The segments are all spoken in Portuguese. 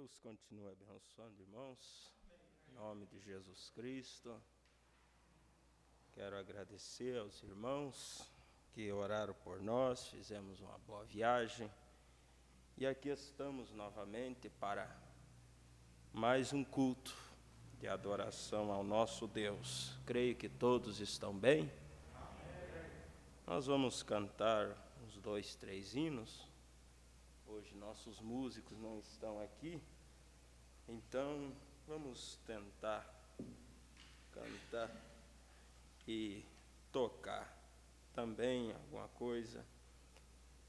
Deus continue abençoando, irmãos, em nome de Jesus Cristo. Quero agradecer aos irmãos que oraram por nós, fizemos uma boa viagem. E aqui estamos novamente para mais um culto de adoração ao nosso Deus. Creio que todos estão bem. Nós vamos cantar uns 2, 3 hinos. Hoje nossos músicos não estão aqui, então vamos tentar cantar e tocar também alguma coisa.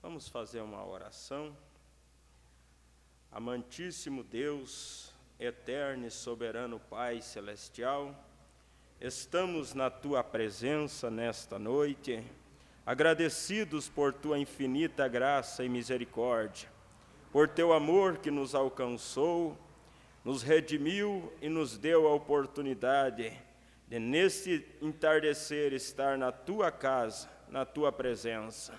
Vamos fazer uma oração. Amantíssimo Deus, eterno e soberano Pai celestial, estamos na Tua presença nesta noite, agradecidos por Tua infinita graça e misericórdia, por Teu amor que nos alcançou, nos redimiu e nos deu a oportunidade de, neste entardecer, estar na Tua casa, na Tua presença.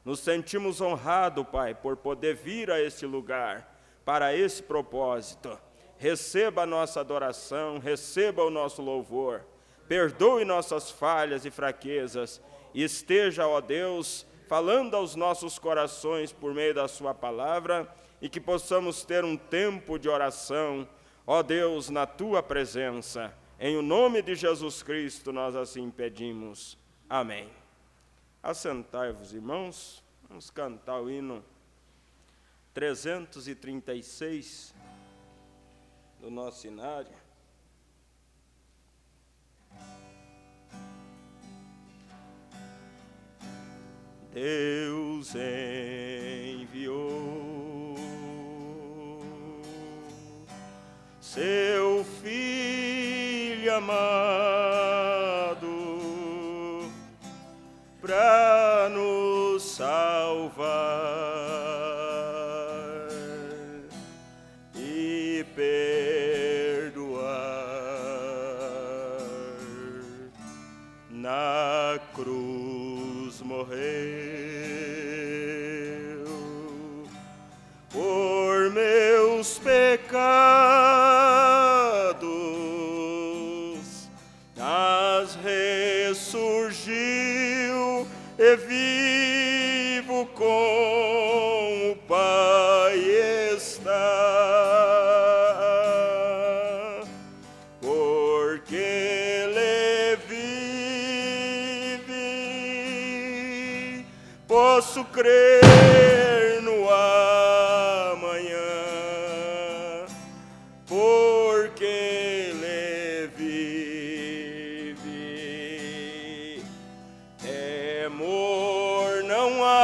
Nos sentimos honrados, Pai, por poder vir a este lugar, para esse propósito. Receba a nossa adoração, receba o nosso louvor, perdoe nossas falhas e fraquezas, e esteja, ó Deus, falando aos nossos corações por meio da sua palavra, e que possamos ter um tempo de oração, ó Deus, na tua presença. Em o nome de Jesus Cristo nós assim pedimos. Amém. Assentai-vos, irmãos, vamos cantar o hino 336 do nosso inário. Deus enviou seu Filho amado para nos salvar e perdoar. Na cruz morreu por meus pecados, mas ressurgiu e vivo com o Pai está, porque Ele vive, posso crer no amanhã, porque Ele vive. Temor não há,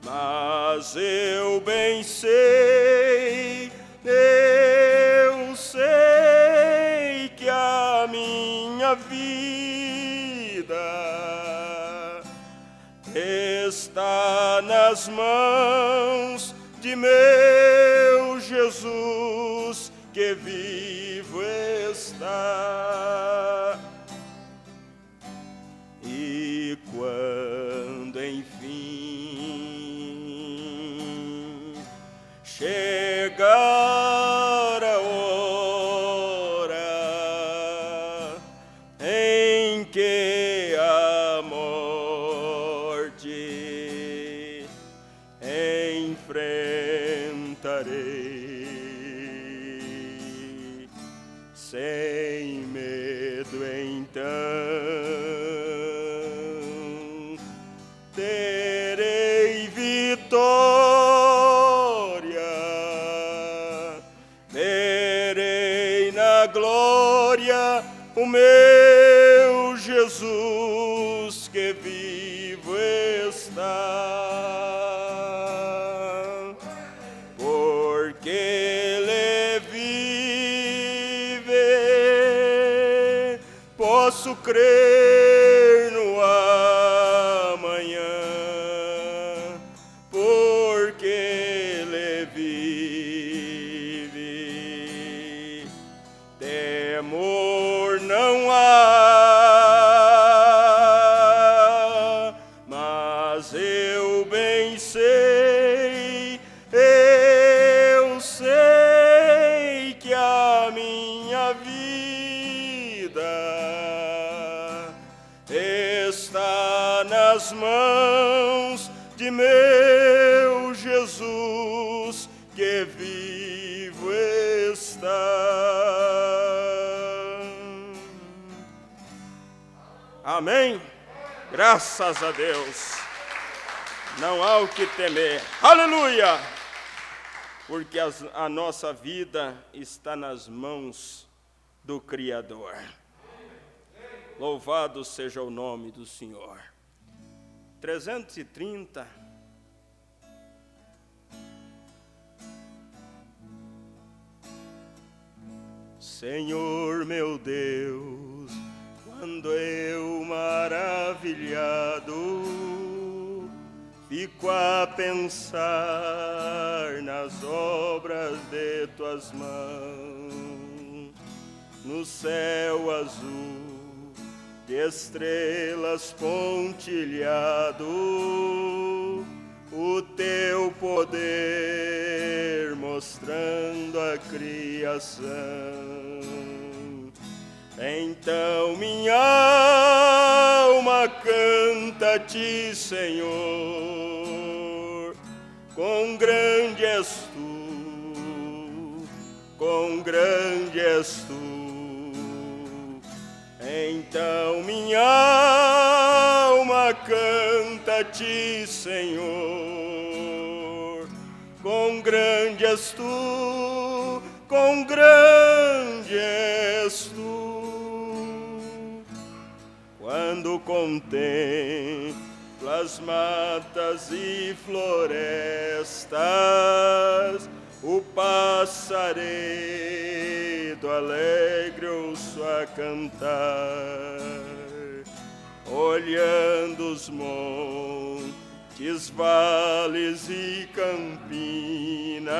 mas eu bem sei, eu sei que a minha vida está nas mãos de meu Jesus, que vivo está. E quando enfim chegar a hora em que a morte enfrentarei, sem medo então terei vitória, verei na glória o meu Jesus, que vivo está, porque Ele vive, posso crer no amanhã, porque Ele vive. Temor não há, mas eu bem sei, nas mãos de meu Jesus, que vivo está. Amém? Graças a Deus. Não há o que temer. Aleluia! Porque a nossa vida está nas mãos do Criador. Louvado seja o nome do Senhor. 330. Senhor meu Deus, quando eu maravilhado fico a pensar nas obras de tuas mãos, no céu azul de estrelas pontilhado, o teu poder mostrando a criação. Então minha alma canta a ti, Senhor, quão grande és tu, quão grande és tu. Então minha alma canta a ti, Senhor, quão grande és tu, quão grande és tu. Quando contemplo as matas e florestas, o passaredo alegre ouço a cantar, olhando os montes, vales e campina,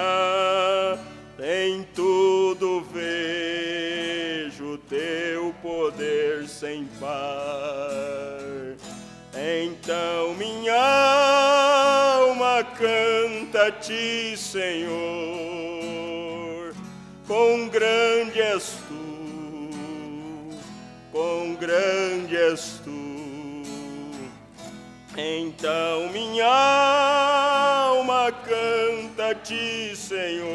em tudo vejo teu poder sem par. Então minha alma canta a ti, Senhor, quão grande és tu, quão grande és tu. Então minha alma canta a ti, Senhor,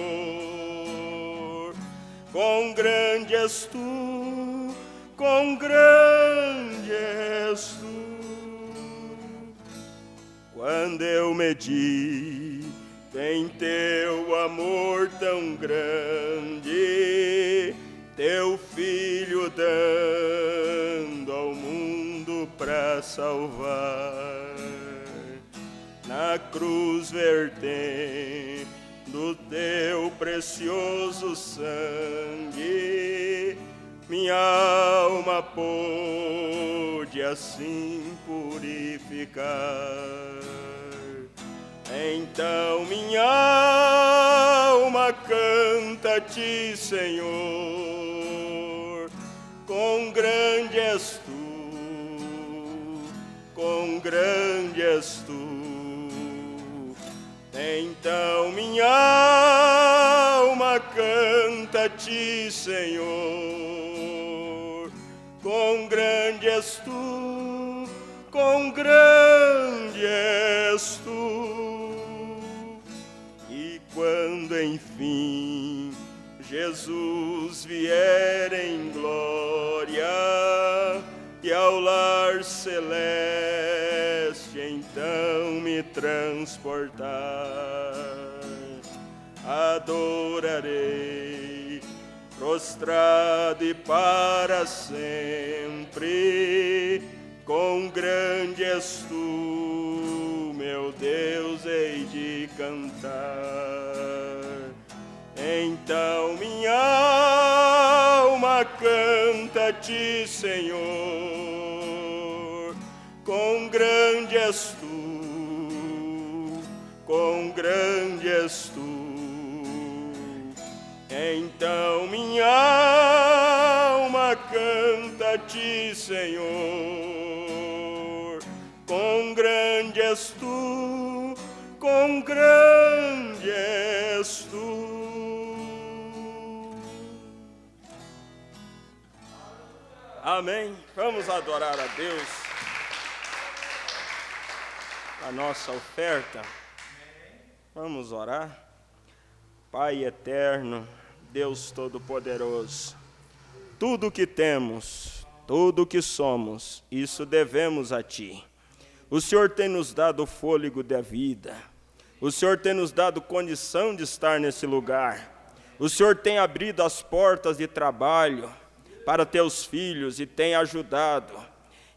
quão grande és tu, quão grande és tu. Quando eu medito em teu amor tão grande, teu filho dando ao mundo pra salvar, na cruz vertendo teu precioso sangue, minha alma pôde assim purificar. Então minha alma canta a ti, Senhor, quão grande és tu, quão grande és tu. Então minha alma canta a ti, Senhor, quão grande és tu, quão grande és tu. E quando enfim Jesus vier em glória e ao lar celeste então me transportar, adorarei prostrado e para sempre, quão grande és tu, meu Deus, hei de cantar. Então minha alma canta a ti, Senhor, quão grande és tu, quão grande és tu. Então minha alma canta a ti, Senhor, quão grande és tu, quão grande és tu. Amém. Vamos adorar a Deus. a nossa oferta. Vamos orar. Pai eterno, Deus Todo-Poderoso, tudo que temos, tudo que somos, isso devemos a Ti. O Senhor tem nos dado o fôlego da vida. O Senhor tem nos dado condição de estar nesse lugar. O Senhor tem abrido as portas de trabalho para Teus filhos e tem ajudado.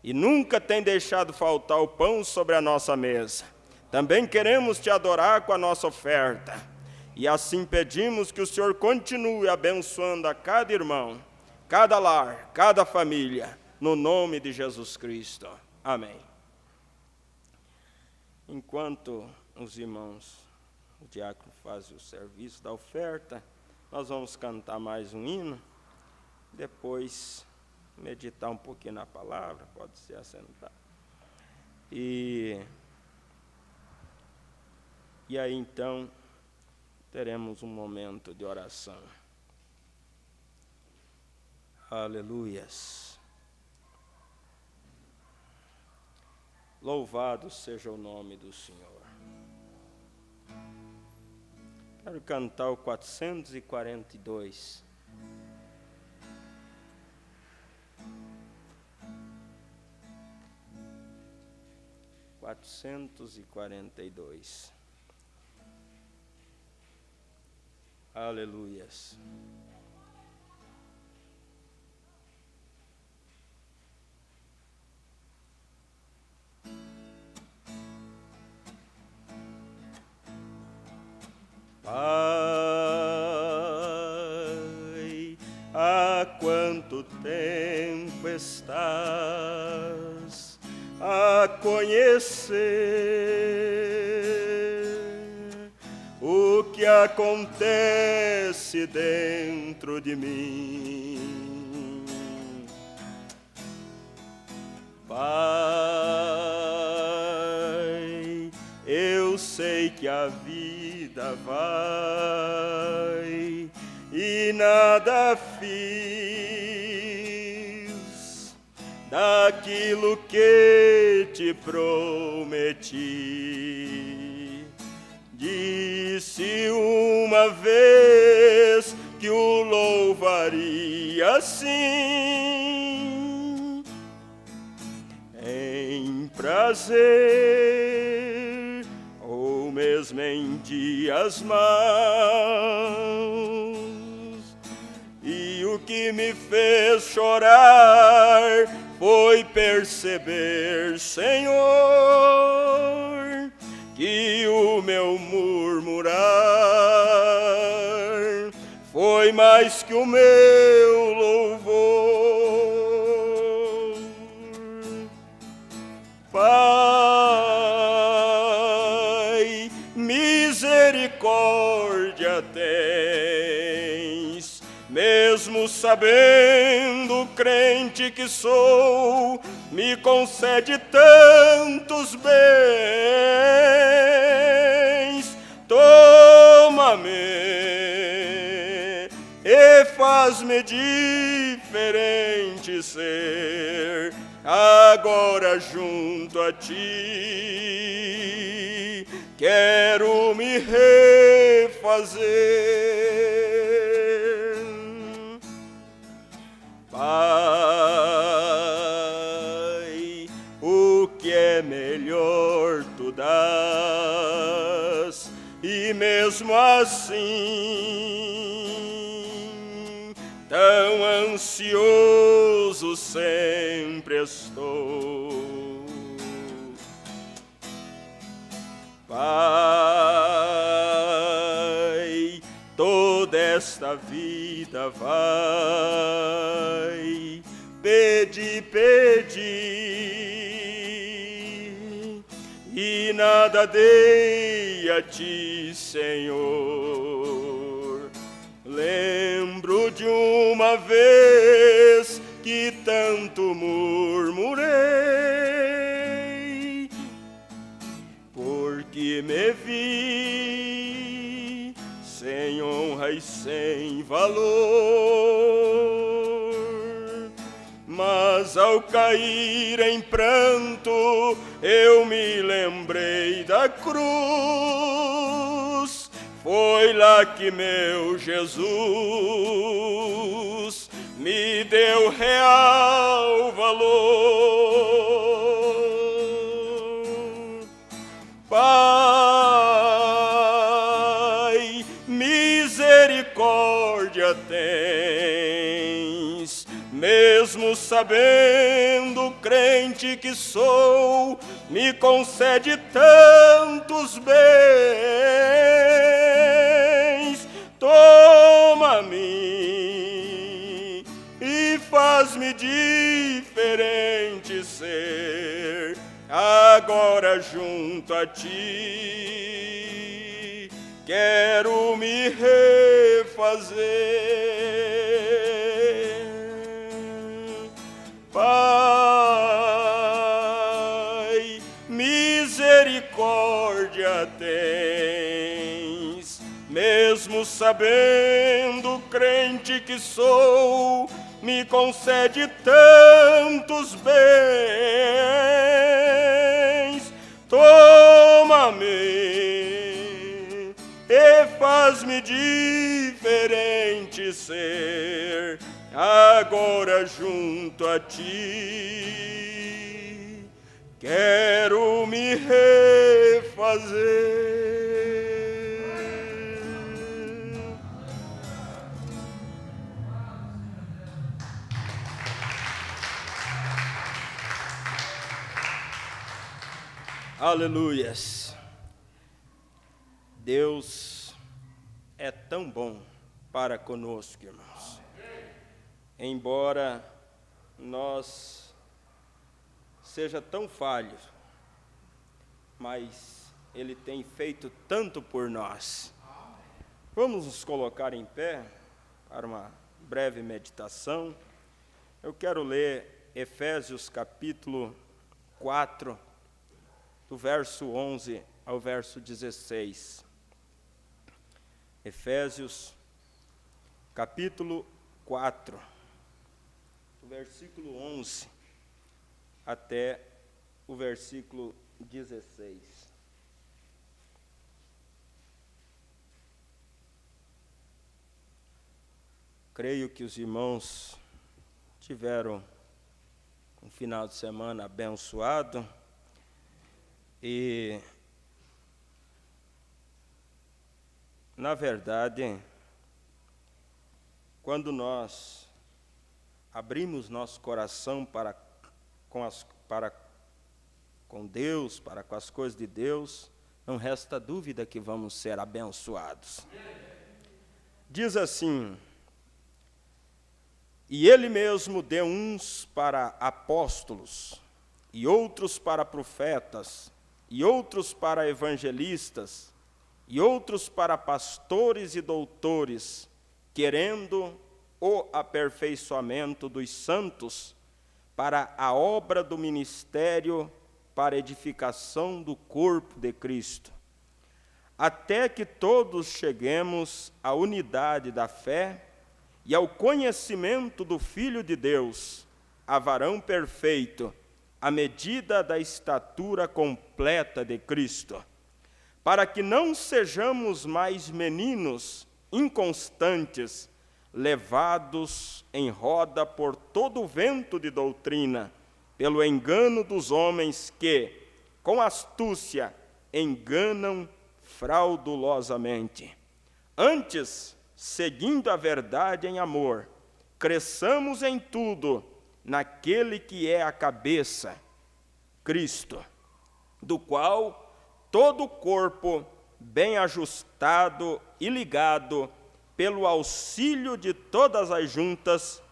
E nunca tem deixado faltar o pão sobre a nossa mesa. Também queremos Te adorar com a nossa oferta. E assim pedimos que o Senhor continue abençoando a cada irmão, cada lar, cada família, no nome de Jesus Cristo. Amém. Enquanto os irmãos, o diácono faz o serviço da oferta, nós vamos cantar mais um hino, depois meditar um pouquinho na palavra, pode se assentar. E aí então teremos um momento de oração. Aleluias. Louvado seja o nome do Senhor. Quero cantar o 442. Aleluias. Pai, há quanto tempo estás a conhecer o que acontece dentro de mim. Pai, eu sei que a vida vai e nada fiz daquilo que te prometi. Disse uma vez que o louvaria sim, em prazer ou mesmo em dias maus. E o que me fez chorar foi perceber, Senhor, que o meu murmurar foi mais que o meu louvor. Pai, misericórdia tens, mesmo sabendo, crente que sou, me concede tantos bens. Toma-me e faz-me diferente ser, agora junto a ti, quero me refazer. Pai, o que é melhor tu dás, e mesmo assim, tão ansioso sempre estou. Pai, toda esta vida vai pedir, e nada dei a ti, Senhor. Lembro de uma vez que tanto murmurei, porque me vi sem honra e sem valor. Mas ao cair em pranto, eu me lembrei da cruz. Foi lá que meu Jesus me deu real valor. Pai, misericórdia tens, mesmo sabendo, crente que sou, me concede tantos bens. Toma-me e faz-me diferente ser, agora junto a ti quero me refazer. Pai, misericórdia tens, mesmo sabendo, crente que sou, me concede tantos bens. Toma-me e faz-me diferente ser, agora junto a ti quero me refazer. Aleluias. Deus é tão bom para conosco, irmãos. Embora nós seja tão falhos, mas Ele tem feito tanto por nós. Vamos nos colocar em pé para uma breve meditação. Eu quero ler Efésios capítulo 4, do verso 11 ao verso 16. Efésios capítulo 4, do versículo 11 até o versículo 16. Creio que os irmãos tiveram um final de semana abençoado e, na verdade, quando nós abrimos nosso coração para com Deus, para com as coisas de Deus, não resta dúvida que vamos ser abençoados. Diz assim: e Ele mesmo deu uns para apóstolos, e outros para profetas, e outros para evangelistas, e outros para pastores e doutores, querendo o aperfeiçoamento dos santos, para a obra do ministério, para a edificação do corpo de Cristo, até que todos cheguemos à unidade da fé e ao conhecimento do Filho de Deus, a varão perfeito, à medida da estatura completa de Cristo, para que não sejamos mais meninos inconstantes, levados em roda por todo o vento de doutrina, pelo engano dos homens que, com astúcia, enganam fraudulosamente. Antes, seguindo a verdade em amor, cresçamos em tudo naquele que é a cabeça, Cristo, do qual todo o corpo, bem ajustado e ligado, pelo auxílio de todas as juntas,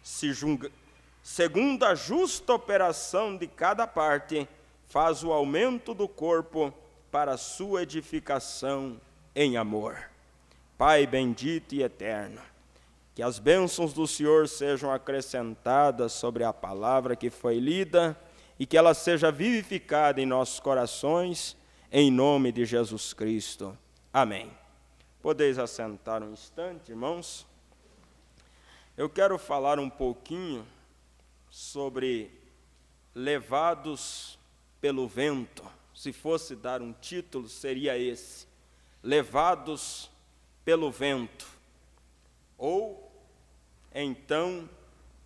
segundo a justa operação de cada parte, faz o aumento do corpo para a sua edificação em amor. Pai bendito e eterno, que as bênçãos do Senhor sejam acrescentadas sobre a palavra que foi lida e que ela seja vivificada em nossos corações, em nome de Jesus Cristo. Amém. Podeis assentar um instante, irmãos? Eu quero falar um pouquinho sobre levados pelo vento. Se fosse dar um título, seria esse: Levados pelo vento. Ou, então,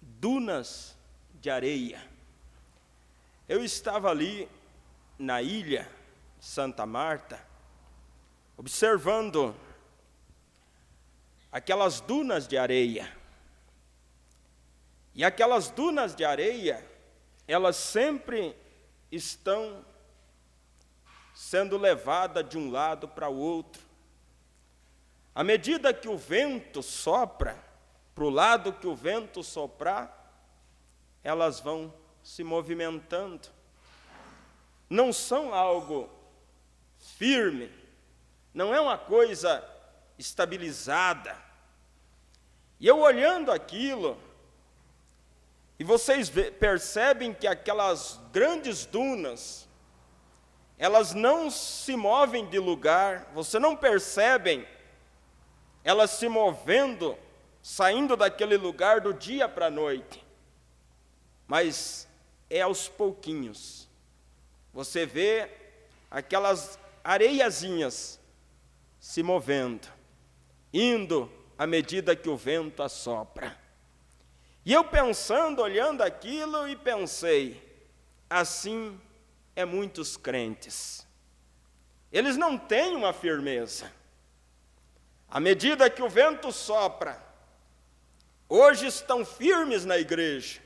dunas de areia. Eu estava ali na ilha de Santa Marta, observando aquelas dunas de areia. E aquelas dunas de areia, elas sempre estão sendo levadas de um lado para o outro. À medida que o vento sopra, para o lado que o vento soprar, elas vão se movimentando. Não são algo firme, não é uma coisa estabilizada. E eu olhando aquilo, e vocês percebem que aquelas grandes dunas, elas não se movem de lugar, você não percebem elas se movendo, saindo daquele lugar do dia para a noite. Mas é aos pouquinhos. Você vê aquelas areiazinhas se movendo, indo à medida que o vento assopra. E eu pensando, olhando aquilo, e pensei, assim é muitos crentes. Eles não têm uma firmeza. À medida que o vento sopra, hoje estão firmes na igreja,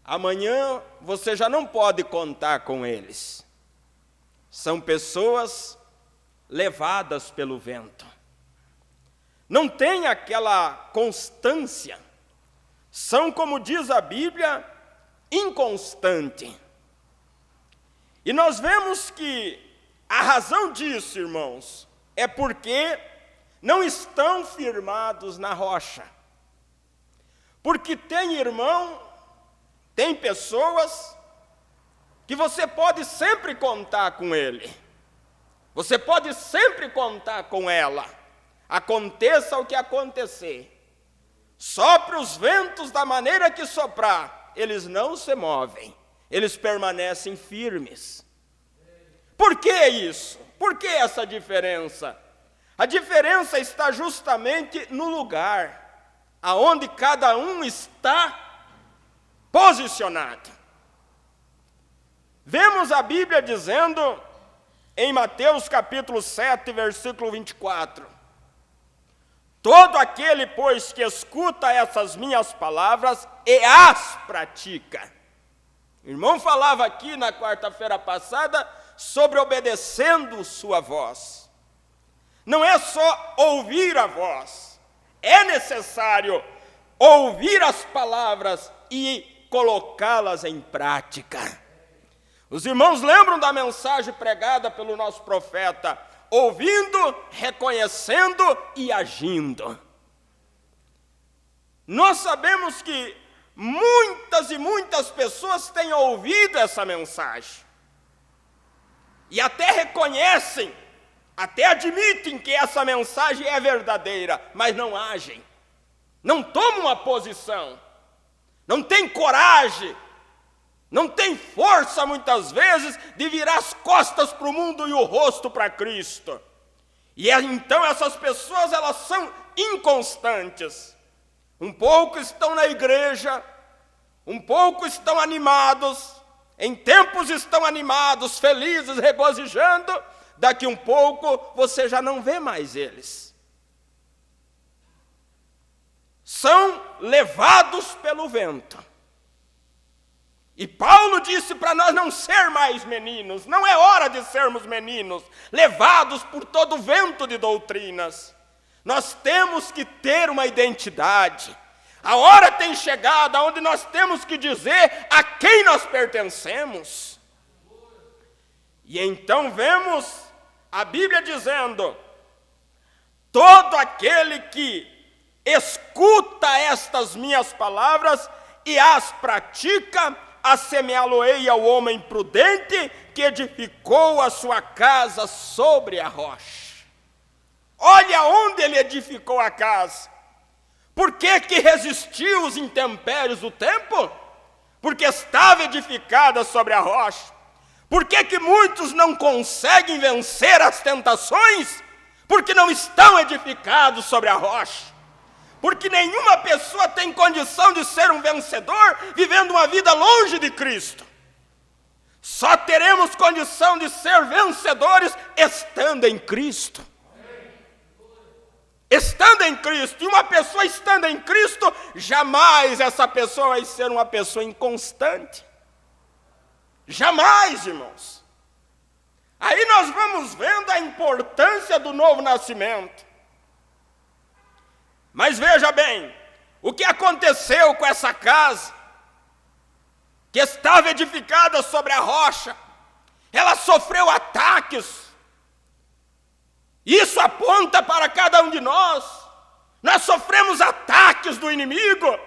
amanhã você já não pode contar com eles. São pessoas levadas pelo vento. Não tem aquela constância. São, como diz a Bíblia, inconstante. E nós vemos que a razão disso, irmãos, é porque não estão firmados na rocha. Porque tem irmão, tem pessoas que você pode sempre contar com ele. Você pode sempre contar com ela. Aconteça o que acontecer. Sopre os ventos da maneira que soprar, eles não se movem. Eles permanecem firmes. Por que isso? Por que essa diferença? A diferença está justamente no lugar aonde cada um está posicionado. Vemos a Bíblia dizendo em Mateus capítulo 7, versículo 24: todo aquele, pois, que escuta essas minhas palavras e as pratica. O irmão falava aqui na quarta-feira passada sobre obedecendo sua voz. Não é só ouvir a voz, é necessário ouvir as palavras e colocá-las em prática. Os irmãos lembram da mensagem pregada pelo nosso profeta: ouvindo, reconhecendo e agindo. Nós sabemos que muitas e muitas pessoas têm ouvido essa mensagem e até reconhecem, até admitem que essa mensagem é verdadeira, mas não agem, não tomam uma posição, não têm coragem, não têm força muitas vezes de virar as costas para o mundo e o rosto para Cristo. E então essas pessoas, elas são inconstantes. Um pouco estão na igreja, um pouco estão animados, em tempos estão animados, felizes, regozijando, daqui um pouco você já não vê mais eles. São levados pelo vento. E Paulo disse para nós não ser mais meninos, não é hora de sermos meninos, levados por todo o vento de doutrinas. Nós temos que ter uma identidade. A hora tem chegado onde nós temos que dizer a quem nós pertencemos. E então vemos a Bíblia dizendo: todo aquele que escuta estas minhas palavras e as pratica, assemelhá-lo-ei ao homem prudente que edificou a sua casa sobre a rocha. Olha onde ele edificou a casa. Por que resistiu os intempéries do tempo? porque estava edificada sobre a rocha. Por que que muitos não conseguem vencer as tentações? Porque não estão edificados sobre a rocha. Porque nenhuma pessoa tem condição de ser um vencedor vivendo uma vida longe de Cristo. Só teremos condição de ser vencedores estando em Cristo. Estando em Cristo. E uma pessoa estando em Cristo, jamais essa pessoa vai ser uma pessoa inconstante. Jamais, irmãos. Aí nós vamos vendo a importância do novo nascimento. Mas veja bem, o que aconteceu com essa casa, que estava edificada sobre a rocha, ela sofreu ataques. Isso aponta para cada um de nós. Nós sofremos ataques do inimigo.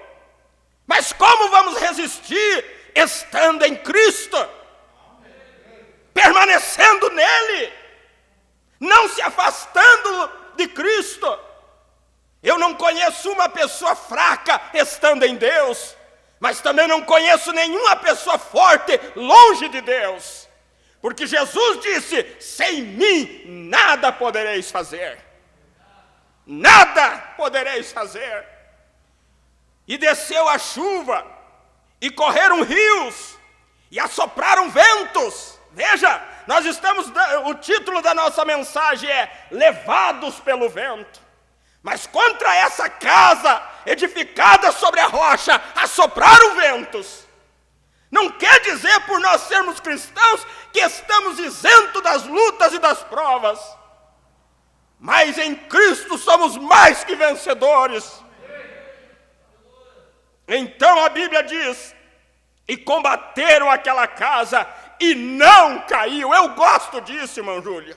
Mas como vamos resistir? Estando em Cristo, permanecendo nele, não se afastando de Cristo. Eu não conheço uma pessoa fraca estando em Deus, mas também não conheço nenhuma pessoa forte longe de Deus, porque Jesus disse: sem mim nada podereis fazer, nada podereis fazer. E desceu a chuva, e correram rios, e assopraram ventos. Veja, nós estamos, o título da nossa mensagem é levados pelo vento. Mas contra essa casa edificada sobre a rocha, assopraram ventos. Não quer dizer por nós sermos cristãos que estamos isentos das lutas e das provas. Mas em Cristo somos mais que vencedores. Então a Bíblia diz: e combateram aquela casa e não caiu. Eu gosto disso, irmão Júlia.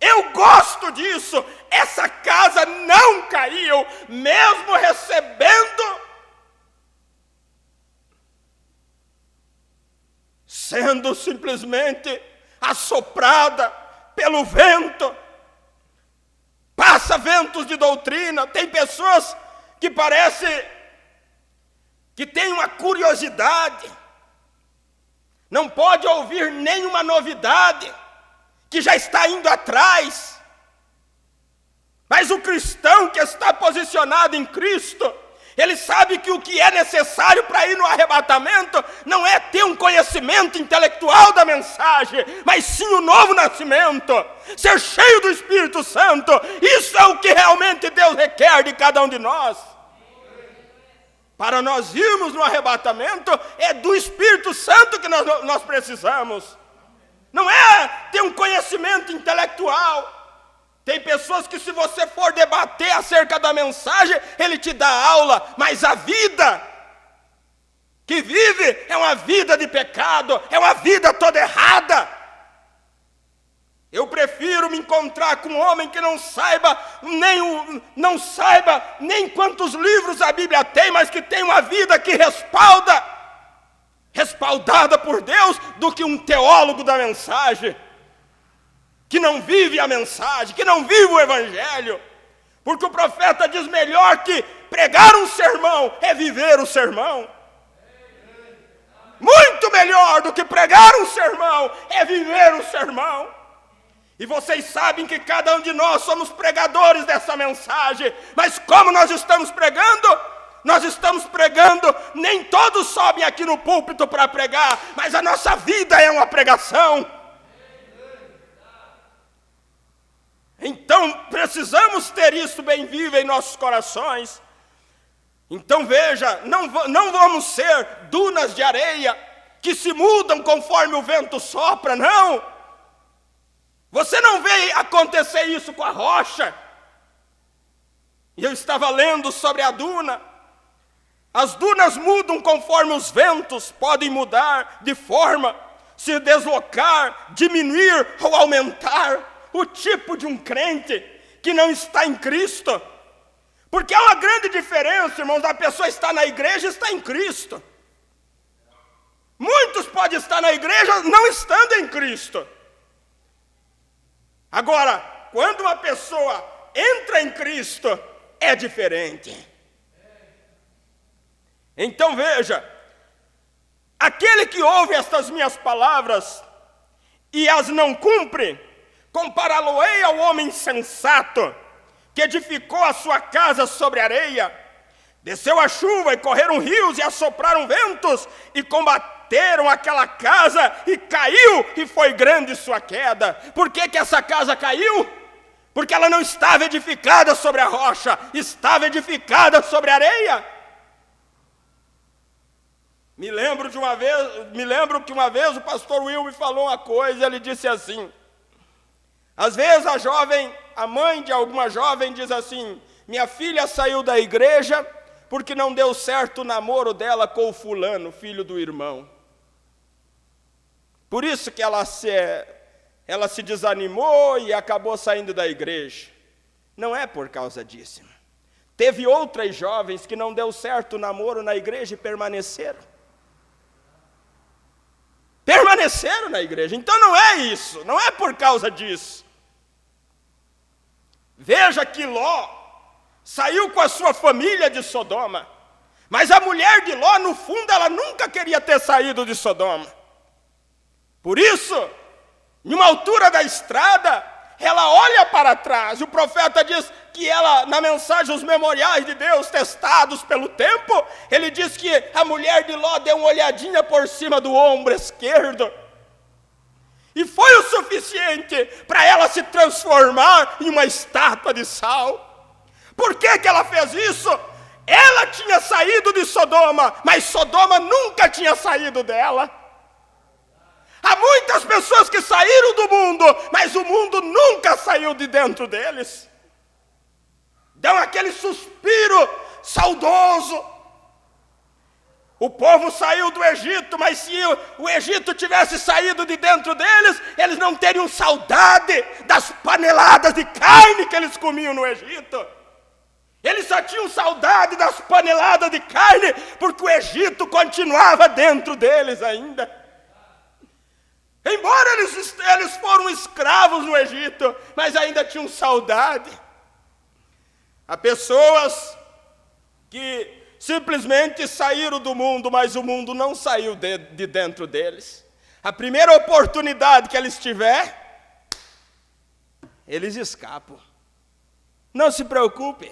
Eu gosto disso. Essa casa não caiu, mesmo recebendo, sendo simplesmente assoprada pelo vento. Passa ventos de doutrina. Tem pessoas que parece que tem uma curiosidade, não pode ouvir nenhuma novidade, que já está indo atrás. Mas o cristão que está posicionado em Cristo, ele sabe que o que é necessário para ir no arrebatamento não é ter um conhecimento intelectual da mensagem, mas sim o novo nascimento, ser cheio do Espírito Santo. Isso é o que realmente Deus requer de cada um de nós. Para nós irmos no arrebatamento, é do Espírito Santo que nós precisamos. Não é ter um conhecimento intelectual. Tem pessoas que, se você for debater acerca da mensagem, ele te dá aula, mas a vida que vive é uma vida de pecado, é uma vida toda errada. Eu prefiro me encontrar com um homem que não saiba nem quantos livros a Bíblia tem, mas que tem uma vida que respaldada por Deus, do que um teólogo da mensagem, que não vive a mensagem, que não vive o Evangelho. Porque o profeta diz: melhor que pregar um sermão é viver o sermão. Muito melhor do que pregar um sermão é viver o sermão. E vocês sabem que cada um de nós somos pregadores dessa mensagem. Mas como nós estamos pregando? Nós estamos pregando, nem todos sobem aqui no púlpito para pregar, mas a nossa vida é uma pregação. Então precisamos ter isso bem vivo em nossos corações. Então veja, não vamos ser dunas de areia que se mudam conforme o vento sopra, não. Você não vê acontecer isso com a rocha. E eu estava lendo sobre a duna. As dunas mudam conforme os ventos podem mudar de forma, se deslocar, diminuir ou aumentar. O tipo de um crente que não está em Cristo. Porque há uma grande diferença, irmãos, da pessoa estar na igreja e estar em Cristo. Muitos podem estar na igreja não estando em Cristo. Agora, quando uma pessoa entra em Cristo, é diferente. Então veja, Aquele que ouve estas minhas palavras e as não cumpre, compará-lo-ei ao homem insensato, que edificou a sua casa sobre areia. Desceu a chuva e correram rios e assopraram ventos e combateram aquela casa e caiu, e foi grande sua queda. Por que que essa casa caiu? Porque ela não estava edificada sobre a rocha, estava edificada sobre a areia. Me lembro que uma vez o pastor Will me falou uma coisa, ele disse assim: às vezes a mãe de alguma jovem diz assim: minha filha saiu da igreja porque não deu certo o namoro dela com o fulano, filho do irmão. Por isso que ela se desanimou e acabou saindo da igreja. Não é por causa disso. Teve outras jovens que não deu certo o namoro na igreja e permaneceram. Permaneceram na igreja. Então não é isso, não é por causa disso. Veja que Ló saiu com a sua família de Sodoma, mas a mulher de Ló, no fundo, ela nunca queria ter saído de Sodoma. Por isso, em uma altura da estrada, ela olha para trás. O profeta diz que ela, na mensagem, os memoriais de Deus testados pelo tempo, ele diz que a mulher de Ló deu uma olhadinha por cima do ombro esquerdo. E foi o suficiente para ela se transformar em uma estátua de sal. Por que que ela fez isso? Ela tinha saído de Sodoma, mas Sodoma nunca tinha saído dela. Há muitas pessoas que saíram do mundo, mas o mundo nunca saiu de dentro deles. Dão aquele suspiro saudoso. O povo saiu do Egito, mas se o Egito tivesse saído de dentro deles, eles não teriam saudade das paneladas de carne que eles comiam no Egito. Eles só tinham saudade das paneladas de carne, porque o Egito continuava dentro deles ainda. Embora eles foram escravos no Egito, mas ainda tinham saudade. Há pessoas que simplesmente saíram do mundo, mas o mundo não saiu de dentro deles. A primeira oportunidade que eles tiverem, eles escapam. Não se preocupe.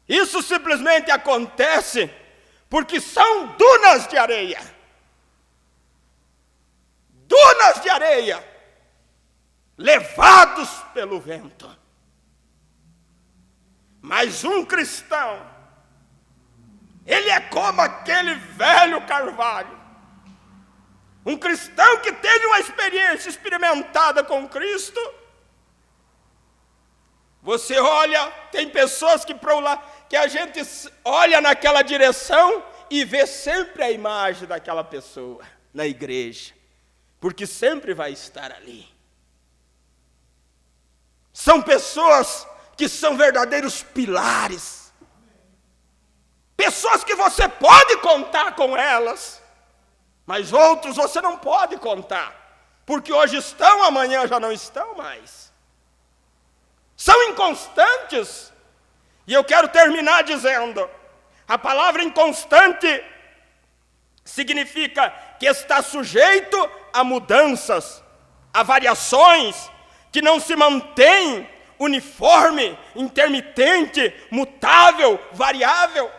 Isso simplesmente acontece porque são dunas de areia. Dunas de areia, levados pelo vento. Mas um cristão, ele é como aquele velho carvalho. Um cristão que teve uma experiência experimentada com Cristo. Você olha, tem pessoas que a gente olha naquela direção e vê sempre a imagem daquela pessoa na igreja, porque sempre vai estar ali. São pessoas que são verdadeiros pilares. Pessoas que você pode contar com elas, mas outros você não pode contar, porque hoje estão, amanhã já não estão mais. São inconstantes. E eu quero terminar dizendo, a palavra inconstante significa que está sujeito a mudanças, a variações, que não se mantém uniforme, intermitente, mutável, variável.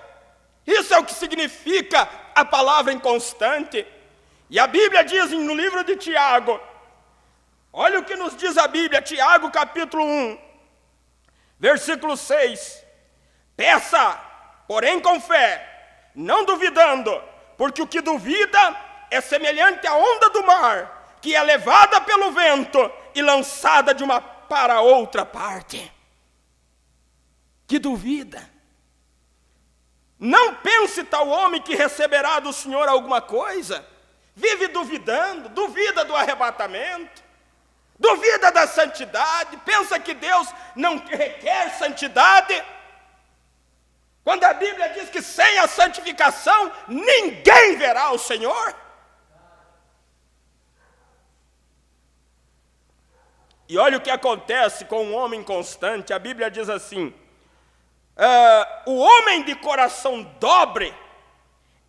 Isso é o que significa a palavra inconstante. E a Bíblia diz no livro de Tiago, olha o que nos diz a Bíblia, Tiago capítulo 1, versículo 6. Peça, porém com fé, não duvidando, porque o que duvida é semelhante à onda do mar, que é levada pelo vento e lançada de uma para outra parte. Que duvida. Não pense tal homem que receberá do Senhor alguma coisa. Vive duvidando, duvida do arrebatamento, duvida da santidade, pensa que Deus não requer santidade. Quando a Bíblia diz que sem a santificação ninguém verá o Senhor. E olha o que acontece com um homem constante. A Bíblia diz assim, o homem de coração dobre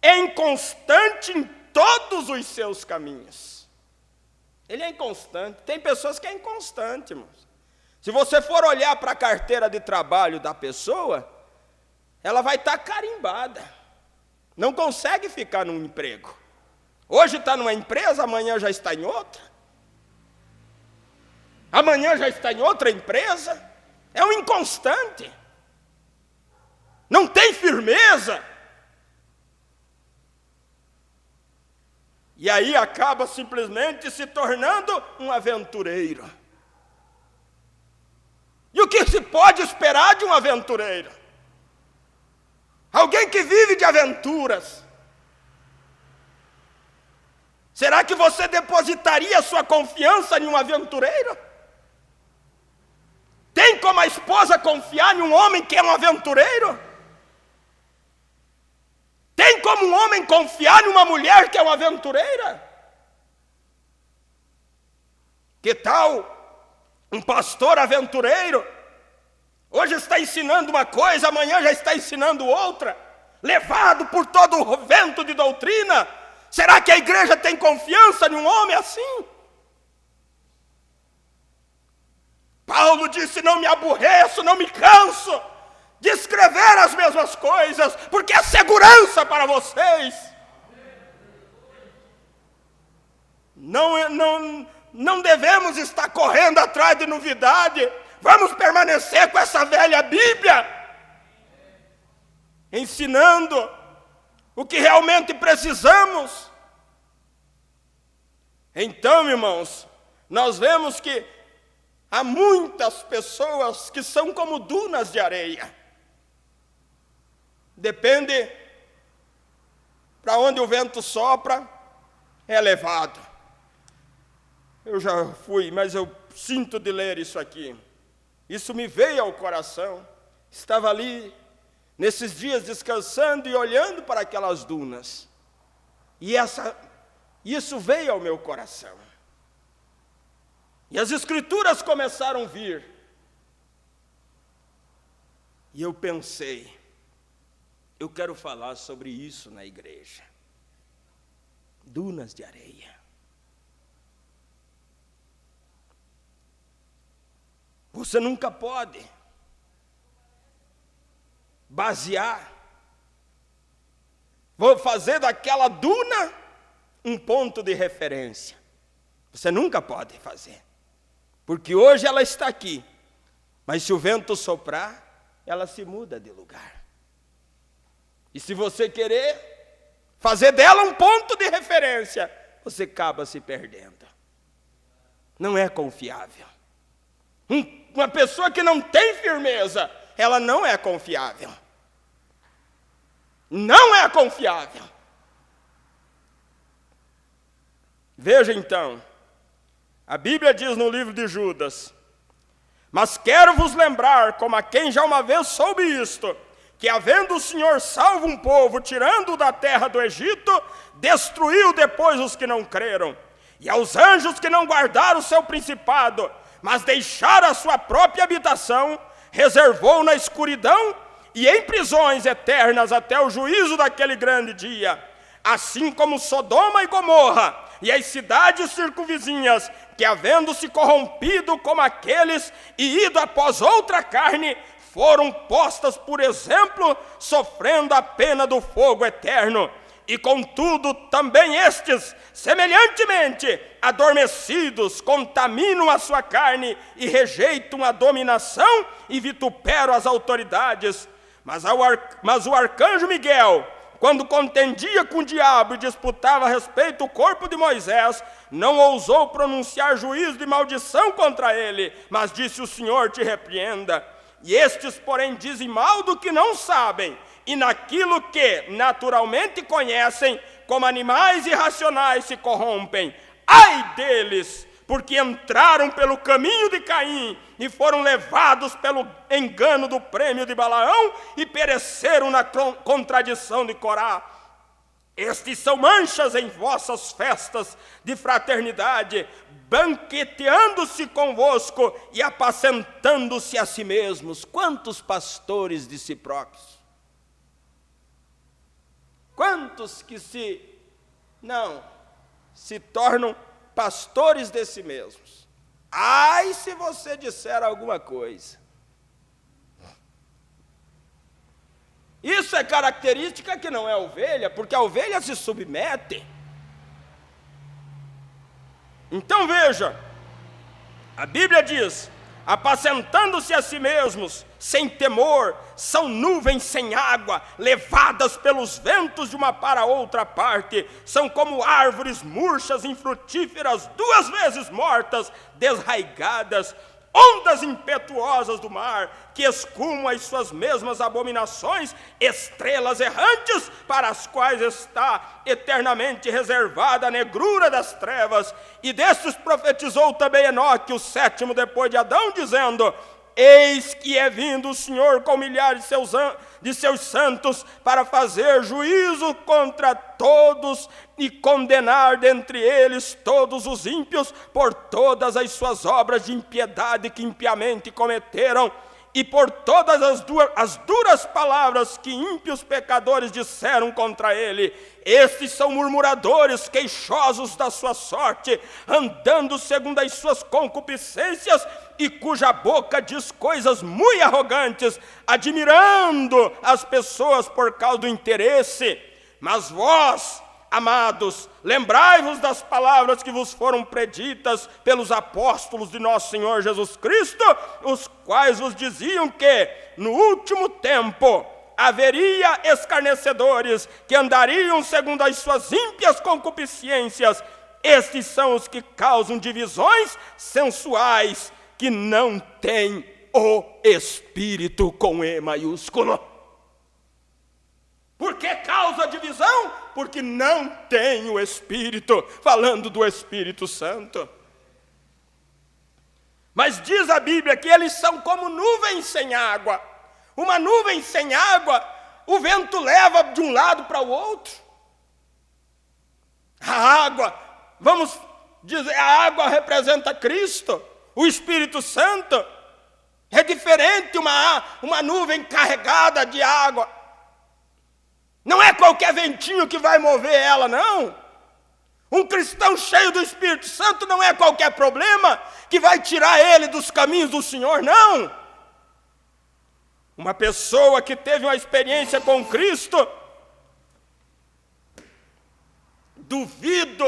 é inconstante em todos os seus caminhos. Ele é inconstante. Tem pessoas que é inconstante, irmãos. Se você for olhar para a carteira de trabalho da pessoa, ela vai estar carimbada. Não consegue ficar num emprego. Hoje está numa empresa, amanhã já está em outra. Amanhã já está em outra empresa. É um inconstante. Não tem firmeza. E aí acaba simplesmente se tornando um aventureiro. E o que se pode esperar de um aventureiro? Alguém que vive de aventuras. Será que você depositaria sua confiança em um aventureiro? Tem como a esposa confiar em um homem que é um aventureiro? Tem como um homem confiar em uma mulher que é uma aventureira? Que tal um pastor aventureiro? Hoje está ensinando uma coisa, amanhã já está ensinando outra, levado por todo o vento de doutrina. Será que a igreja tem confiança em um homem assim? Paulo disse: não me aborreço, não me canso de escrever as mesmas coisas, porque é segurança para vocês. Não devemos estar correndo atrás de novidade. Vamos permanecer com essa velha Bíblia, ensinando o que realmente precisamos. Então, irmãos, nós vemos que há muitas pessoas que são como dunas de areia. Depende para onde o vento sopra, é levado. Eu já fui, mas eu sinto de ler isso aqui. Isso me veio ao coração. Estava ali, nesses dias, descansando e olhando para aquelas dunas. E isso veio ao meu coração. E as escrituras começaram a vir. E eu pensei, eu quero falar sobre isso na igreja. Dunas de areia. Você nunca pode basear, vou fazer daquela duna um ponto de referência. Você nunca pode fazer. Porque hoje ela está aqui, mas se o vento soprar, ela se muda de lugar. E se você querer fazer dela um ponto de referência, você acaba se perdendo. Não é confiável. Uma pessoa que não tem firmeza, ela não é confiável. Não é confiável. Veja então, a Bíblia diz no livro de Judas: mas quero vos lembrar, como a quem já uma vez soube isto, que havendo o Senhor salvo um povo, tirando-o da terra do Egito, destruiu depois os que não creram. E aos anjos que não guardaram o seu principado, mas deixaram a sua própria habitação, reservou na escuridão e em prisões eternas até o juízo daquele grande dia. Assim como Sodoma e Gomorra e as cidades circunvizinhas, que havendo se corrompido como aqueles e ido após outra carne, foram postas por exemplo, sofrendo a pena do fogo eterno. E contudo também estes, semelhantemente, adormecidos, contaminam a sua carne e rejeitam a dominação e vituperam as autoridades. Mas o arcanjo Miguel, quando contendia com o diabo e disputava a respeito do corpo de Moisés, não ousou pronunciar juízo de maldição contra ele, mas disse: o Senhor te repreenda. E estes, porém, dizem mal do que não sabem, e naquilo que naturalmente conhecem, como animais irracionais se corrompem. Ai deles, porque entraram pelo caminho de Caim, e foram levados pelo engano do prêmio de Balaão, e pereceram na contradição de Corá. Estes são manchas em vossas festas de fraternidade, banqueteando-se convosco e apacentando-se a si mesmos. Quantos pastores de si próprios? Quantos que se Não, se tornam pastores de si mesmos. Ai, se você disser alguma coisa. Isso é característica que não é ovelha, porque a ovelha se submete. Então veja, a Bíblia diz: apacentando-se a si mesmos, sem temor, são nuvens sem água, levadas pelos ventos de uma para outra parte, são como árvores murchas, infrutíferas, 2 vezes mortas, desraigadas, ondas impetuosas do mar, que escumam as suas mesmas abominações, estrelas errantes, para as quais está eternamente reservada a negrura das trevas. E destes profetizou também Enoque, o 7º depois de Adão, dizendo: eis que é vindo o Senhor com milhares de seus santos para fazer juízo contra todos e condenar dentre eles todos os ímpios por todas as suas obras de impiedade que impiamente cometeram e por todas as duras palavras que ímpios pecadores disseram contra ele. Estes são murmuradores, queixosos da sua sorte, andando segundo as suas concupiscências, e cuja boca diz coisas muito arrogantes, admirando as pessoas por causa do interesse. Mas vós, amados, lembrai-vos das palavras que vos foram preditas pelos apóstolos de nosso Senhor Jesus Cristo, os quais vos diziam que, no último tempo, haveria escarnecedores que andariam segundo as suas ímpias concupiscências. Estes são os que causam divisões sensuais, que não têm o Espírito com E maiúsculo. Por que causa divisão? Porque não tem o Espírito, falando do Espírito Santo. Mas diz a Bíblia que eles são como nuvens sem água. Uma nuvem sem água, o vento leva de um lado para o outro. A água, vamos dizer, a água representa Cristo, o Espírito Santo. É diferente uma nuvem carregada de água. Não é qualquer ventinho que vai mover ela, não. Um cristão cheio do Espírito Santo não é qualquer problema que vai tirar ele dos caminhos do Senhor, não. Uma pessoa que teve uma experiência com Cristo, duvido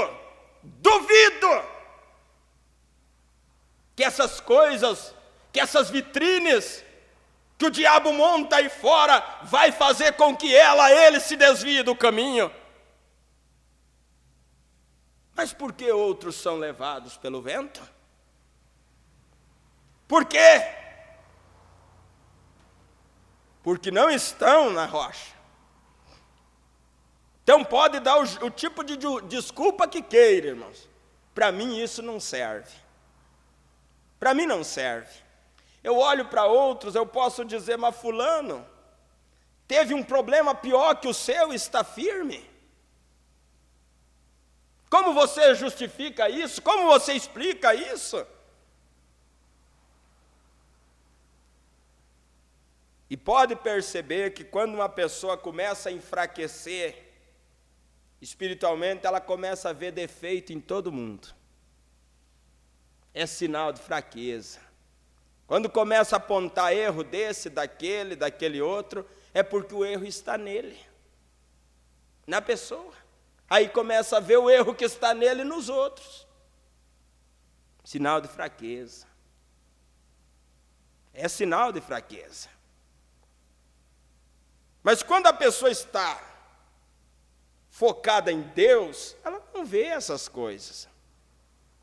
que essas coisas, que essas vitrines que o diabo monta aí fora, vai fazer com que ele se desvie do caminho. Mas por que outros são levados pelo vento? Por quê? Porque não estão na rocha. Então pode dar o tipo de desculpa que queira, irmãos. Para mim isso não serve. Para mim não serve. Eu olho para outros, eu posso dizer, mas fulano teve um problema pior que o seu, está firme. Como você justifica isso? Como você explica isso? E pode perceber que quando uma pessoa começa a enfraquecer espiritualmente, ela começa a ver defeito em todo mundo. É sinal de fraqueza. Quando começa a apontar erro daquele outro, é porque o erro está nele, na pessoa. Aí começa a ver o erro que está nele nos outros. Sinal de fraqueza. É sinal de fraqueza. Mas quando a pessoa está focada em Deus, ela não vê essas coisas.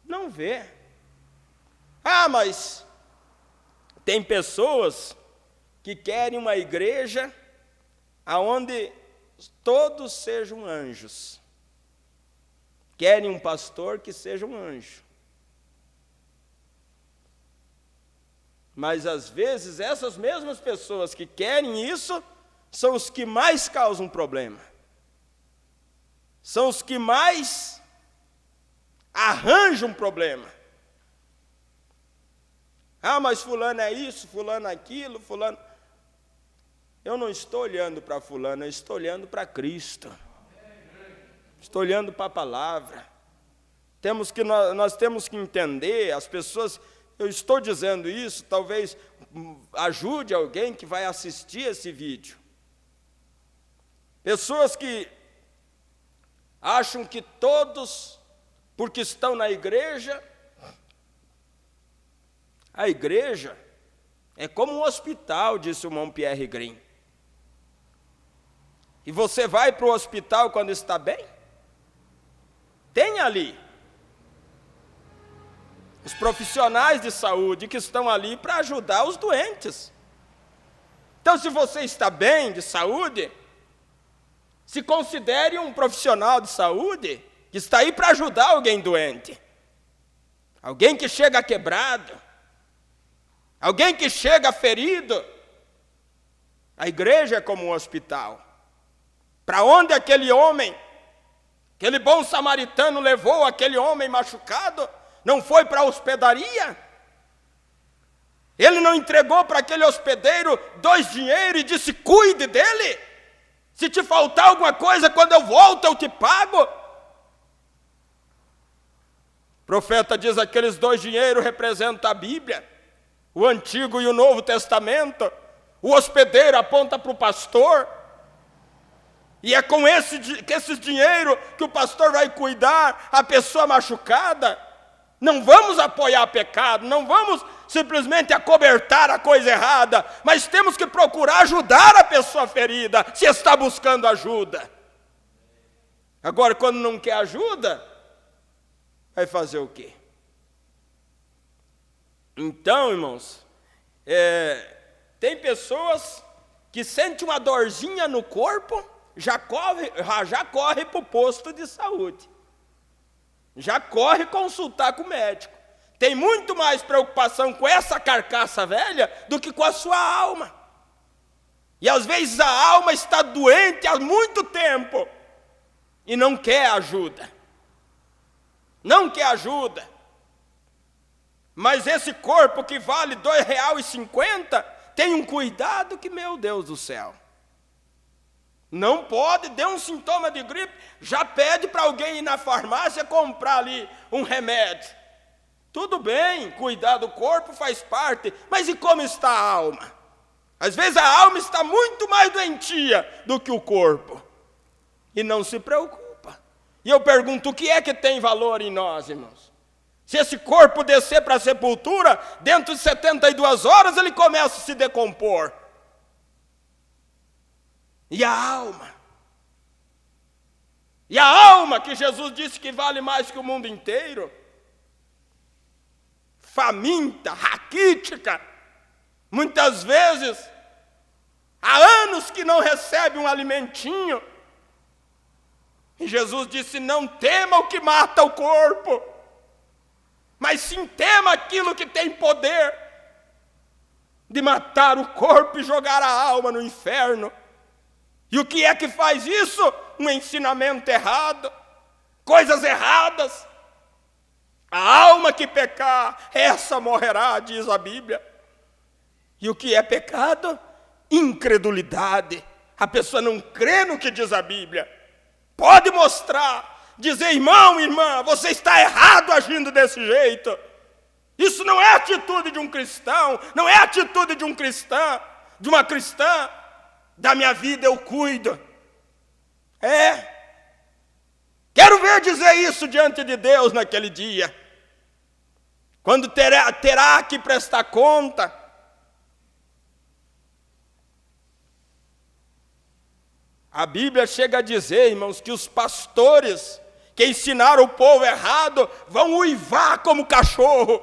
Não vê. Ah, mas tem pessoas que querem uma igreja onde todos sejam anjos. Querem um pastor que seja um anjo. Mas às vezes essas mesmas pessoas que querem isso são os que mais causam problema. São os que mais arranjam problema. Ah, mas fulano é isso, fulano é aquilo, fulano... Eu não estou olhando para fulano, eu estou olhando para Cristo. Estou olhando para a palavra. Nós temos que entender, as pessoas, eu estou dizendo isso, talvez ajude alguém que vai assistir esse vídeo. Pessoas que acham que todos, porque estão na igreja, a igreja é como um hospital, disse o irmão Pierre Green. E você vai para o hospital quando está bem? Tem ali os profissionais de saúde que estão ali para ajudar os doentes. Então, se você está bem de saúde, se considere um profissional de saúde que está aí para ajudar alguém doente. Alguém que chega quebrado. Alguém que chega ferido. A igreja é como um hospital. Para onde aquele homem, aquele bom samaritano levou aquele homem machucado? Não foi para a hospedaria? Ele não entregou para aquele hospedeiro 2 dinheiros e disse, cuide dele. Se te faltar alguma coisa, quando eu volto, eu te pago. O profeta diz, aqueles 2 dinheiros representam a Bíblia, o Antigo e o Novo Testamento. O hospedeiro aponta para o pastor. E é com esse dinheiro que o pastor vai cuidar a pessoa machucada. Não vamos apoiar pecado, não vamos simplesmente acobertar a coisa errada, mas temos que procurar ajudar a pessoa ferida, se está buscando ajuda. Agora, quando não quer ajuda, vai fazer o quê? Então, irmãos, tem pessoas que sentem uma dorzinha no corpo, já corre para o posto de saúde. Já corre consultar com o médico. Tem muito mais preocupação com essa carcaça velha do que com a sua alma. E às vezes a alma está doente há muito tempo e não quer ajuda. Não quer ajuda. Mas esse corpo que vale R$2,50 tem um cuidado que, meu Deus do céu. Não pode, deu um sintoma de gripe, já pede para alguém ir na farmácia comprar ali um remédio. Tudo bem, cuidar do corpo faz parte, mas e como está a alma? Às vezes a alma está muito mais doentia do que o corpo. E não se preocupa. E eu pergunto, o que é que tem valor em nós, irmãos? Se esse corpo descer para a sepultura, dentro de 72 horas ele começa a se decompor. E a alma? E a alma que Jesus disse que vale mais que o mundo inteiro? Faminta, raquítica, muitas vezes, há anos que não recebe um alimentinho. E Jesus disse, não tema o que mata o corpo, mas sim tema aquilo que tem poder de matar o corpo e jogar a alma no inferno. E o que é que faz isso? Um ensinamento errado, coisas erradas. A alma que pecar, essa morrerá, diz a Bíblia. E o que é pecado? Incredulidade. A pessoa não crê no que diz a Bíblia. Pode mostrar, dizer, irmão, irmã, você está errado agindo desse jeito. Isso não é atitude de um cristão, não é atitude de um cristão, de uma cristã. Da minha vida eu cuido. Quero ver dizer isso diante de Deus naquele dia. Quando terá que prestar conta. A Bíblia chega a dizer, irmãos, que os pastores que ensinaram o povo errado vão uivar como cachorro,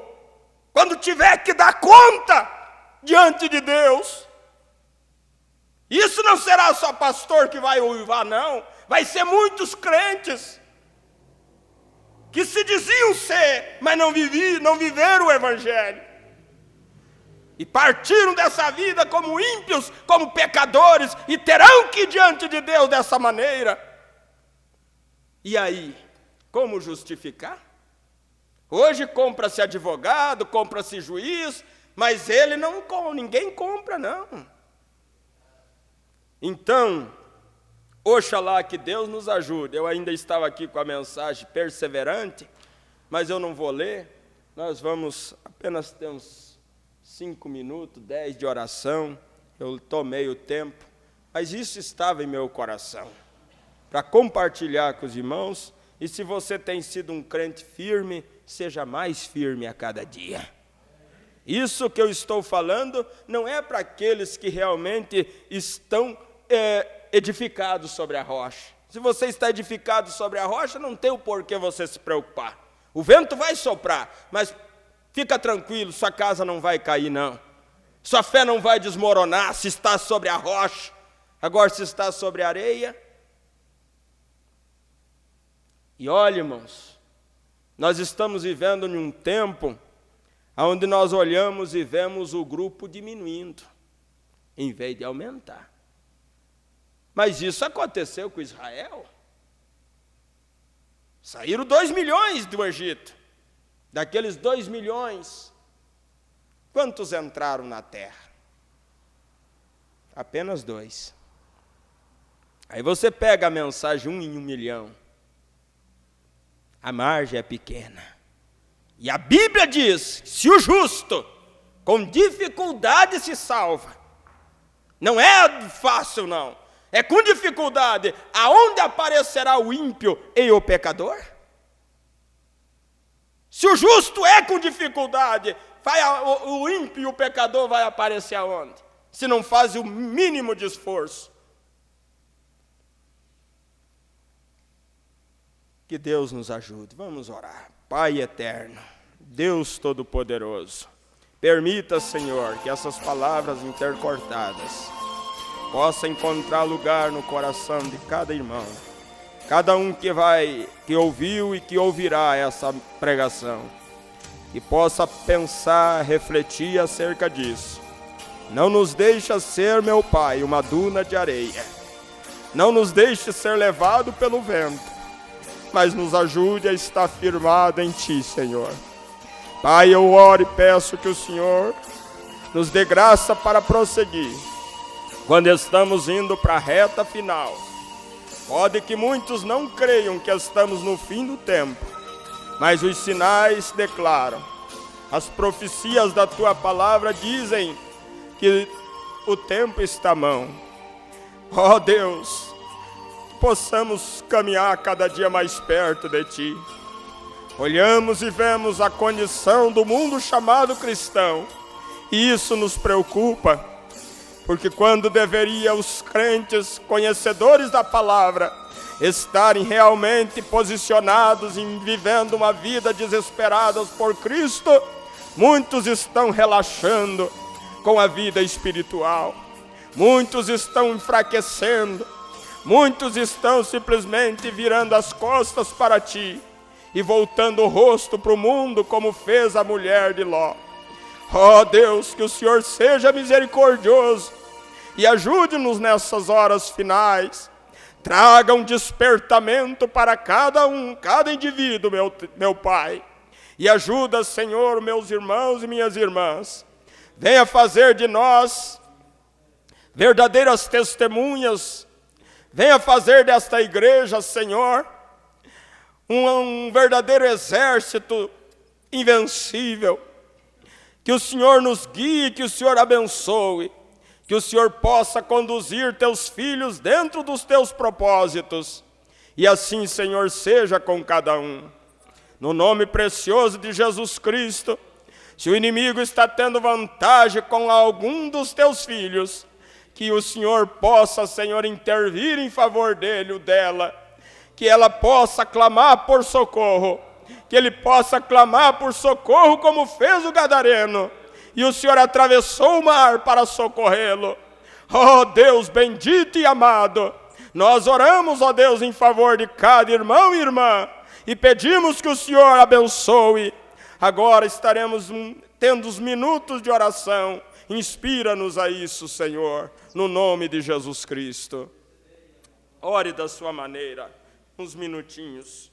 quando tiver que dar conta diante de Deus. Isso não será só pastor que vai uivar, não. Vai ser muitos crentes que se diziam ser, mas não viveram o Evangelho. E partiram dessa vida como ímpios, como pecadores, e terão que ir diante de Deus dessa maneira. E aí, como justificar? Hoje compra-se advogado, compra-se juiz, mas ninguém compra, não. Então, Oxalá que Deus nos ajude. Eu ainda estava aqui com a mensagem perseverante, mas eu não vou ler. Nós vamos apenas ter uns 5 minutos, 10 de oração. Eu tomei o tempo, mas isso estava em meu coração, para compartilhar com os irmãos. E se você tem sido um crente firme, seja mais firme a cada dia. Isso que eu estou falando não é para aqueles que realmente estão edificados sobre a rocha. Se você está edificado sobre a rocha, não tem o porquê você se preocupar. O vento vai soprar, mas fica tranquilo, sua casa não vai cair, não. Sua fé não vai desmoronar se está sobre a rocha. Agora, se está sobre a areia... E olha, irmãos, nós estamos vivendo em um tempo onde nós olhamos e vemos o grupo diminuindo, em vez de aumentar. Mas isso aconteceu com Israel. Saíram 2 milhões do Egito. Daqueles 2 milhões, quantos entraram na terra? Apenas 2. Aí você pega a mensagem 1 em 1 milhão. A margem é pequena. E a Bíblia diz, se o justo com dificuldade se salva, não é fácil não, é com dificuldade, aonde aparecerá o ímpio e o pecador? Se o justo é com dificuldade, o ímpio e o pecador vai aparecer aonde? Se não faz o mínimo de esforço. Que Deus nos ajude. Vamos orar. Pai eterno, Deus Todo-Poderoso, permita, Senhor, que essas palavras intercortadas possam encontrar lugar no coração de cada irmão, cada um que ouviu e que ouvirá essa pregação, que possa pensar, refletir acerca disso. Não nos deixe ser, meu Pai, uma duna de areia. Não nos deixe ser levado pelo vento, mas nos ajude a estar firmado em Ti, Senhor. Pai, eu oro e peço que o Senhor nos dê graça para prosseguir. Quando estamos indo para a reta final, pode que muitos não creiam que estamos no fim do tempo, mas os sinais declaram. As profecias da Tua palavra dizem que o tempo está à mão. Ó Deus, possamos caminhar cada dia mais perto de Ti. Olhamos e vemos a condição do mundo chamado cristão, e isso nos preocupa, porque quando deveria os crentes, conhecedores da palavra, estarem realmente posicionados em vivendo uma vida desesperadas por Cristo, muitos estão relaxando com a vida espiritual, muitos estão enfraquecendo, muitos estão simplesmente virando as costas para Ti e voltando o rosto para o mundo, como fez a mulher de Ló. Ó Deus, que o Senhor seja misericordioso e ajude-nos nessas horas finais. Traga um despertamento para cada indivíduo, meu Pai. E ajuda, Senhor, meus irmãos e minhas irmãs. Venha fazer de nós verdadeiras testemunhas. Venha fazer desta igreja, Senhor, um verdadeiro exército invencível. Que o Senhor nos guie, que o Senhor abençoe, que o Senhor possa conduzir Teus filhos dentro dos Teus propósitos. E assim, Senhor, seja com cada um. No nome precioso de Jesus Cristo, se o inimigo está tendo vantagem com algum dos Teus filhos, que o Senhor possa, Senhor, intervir em favor dele ou dela, que ela possa clamar por socorro, que ele possa clamar por socorro como fez o gadareno, e o Senhor atravessou o mar para socorrê-lo. Ó Deus bendito e amado, nós oramos, ó Deus, em favor de cada irmão e irmã, e pedimos que o Senhor abençoe. Agora estaremos tendo os minutos de oração. Inspira-nos a isso, Senhor, no nome de Jesus Cristo. Ore da sua maneira, uns minutinhos.